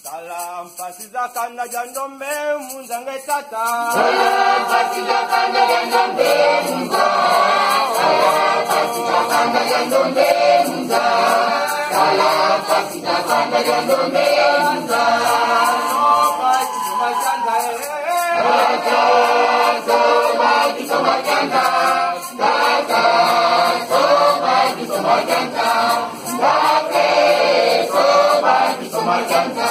Salam pasizakan na jandombe munzange tata. Salam pasizakan na jandombe munza. Salam pasizakan na jandombe munza. Salam pasizakan na jandombe munza. Bagi semua janda. Raja, bagi semua janda. Raja, bagi semua janda. Bagi semua janda.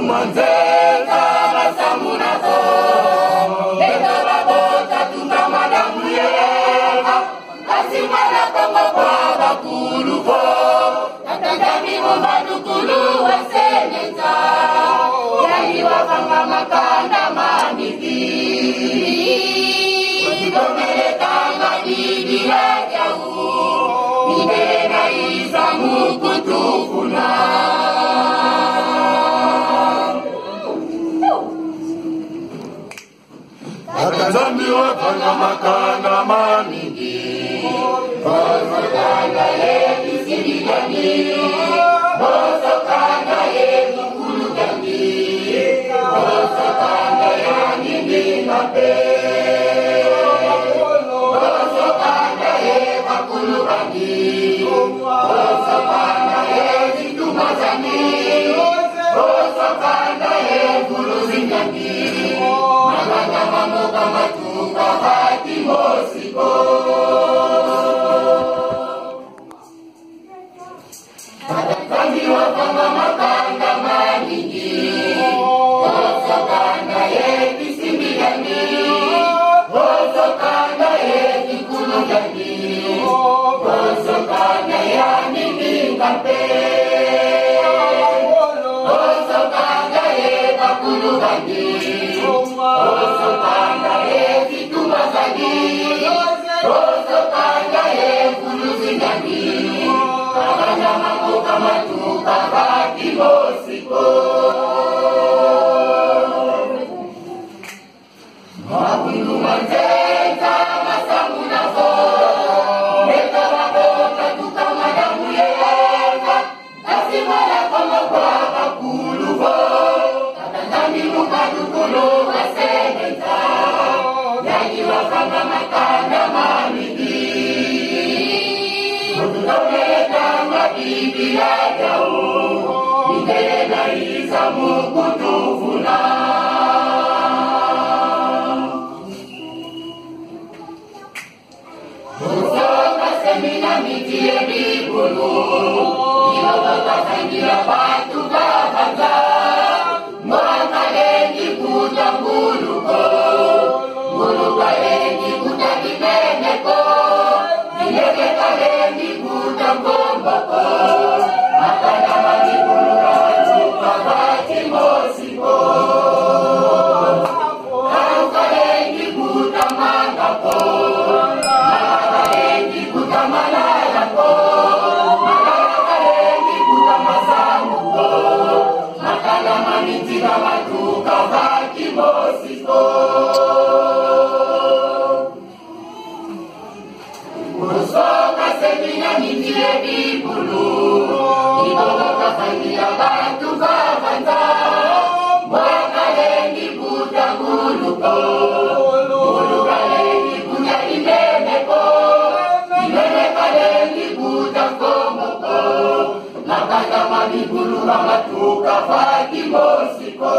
Manzeka masamuna makanda maniki Wasigomelekanga didira jauh Nidena isamu kutufuna Akazambi wapanga makanda maniki Bosokanda yetu sidigani Bosokanda yetu kulugani Bosokanda yanini mape Bosokanda yetu kulugani Bosokanda yetu tumazani Bosokanda yetu kuluzingani Maganda mamoga matuka hati mosiko Kami wapanga makanda maniki Bosokanda yetu simbigani Bosokanda yetu kulugani Bosokanda yanini kape Bosokanda yetu kulugani Bosokanda yetu tumazani Bosokanda yetu kuluzingani Maganda mamoga matuka hati mosiko Magundu manzenza masamuna fo Neka wabota tuka madamu yeza Kasi wala kama kwa bakulu fo Katangani mukadukulu waseneta Yani wafanga makanda maniki Bibi ya jauh Nidena isamu kutufuna Musoka semina mitie bibulu Iwawaka sangira batu babaza Mwaka lengi kuta mbuluko Mbuluka lengi kuta kimeneko Nilekeka lengi kuta mbomboko Makanda manibulu kachuka bati mosiko Kauka lengi kuta mangako Malaka lengi kuta malalako Malaka lengi kuta masamuko Makanda manitika matuka bati mosiko Musoka semina nitie bibulu Iboboka fangira batu babanza Mwaka lengi buta guluko Guluka lengi buta imeneko Imeneka lengi buta komoko Makanda manibulu mamatuka fati mosiko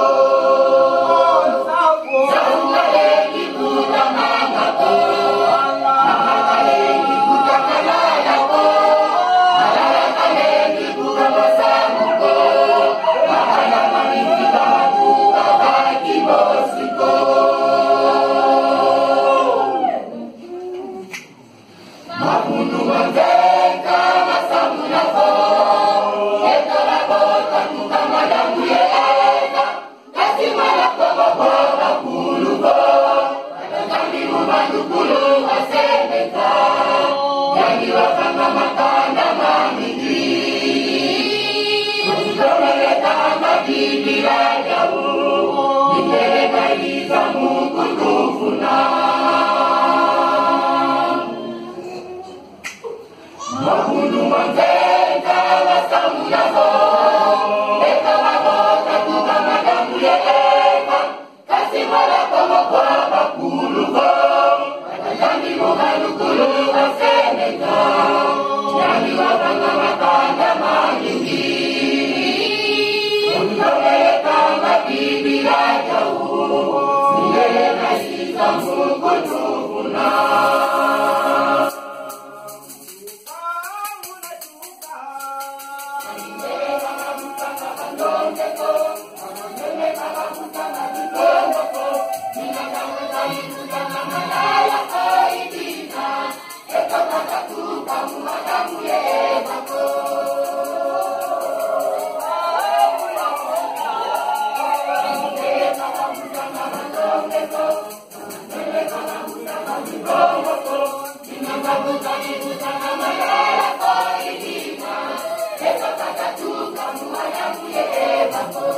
Sauka lengi buta mangako Mangaka lengi buta kalalako Malalaka lengi buta masamuko Makanda manitika matuka fati mosiko Mamundu manzenga masamuna fo Eka labota tuka madamu yeeza Kasi malako maboga kuluko Katangani umandukulu waseneta Yani wapanga makanda maniki Kusigomeleka madibira jauh Nidena isamu kutufuna Magundu manzenga masamuna fo Eka wabota tuka madamu yeeza Kasi malako maboga bakuluko Katangani umandukulu waseneta Yani wapanga makanda maniki Kusigomeleka madibira jauh Nidena isamu Thank you.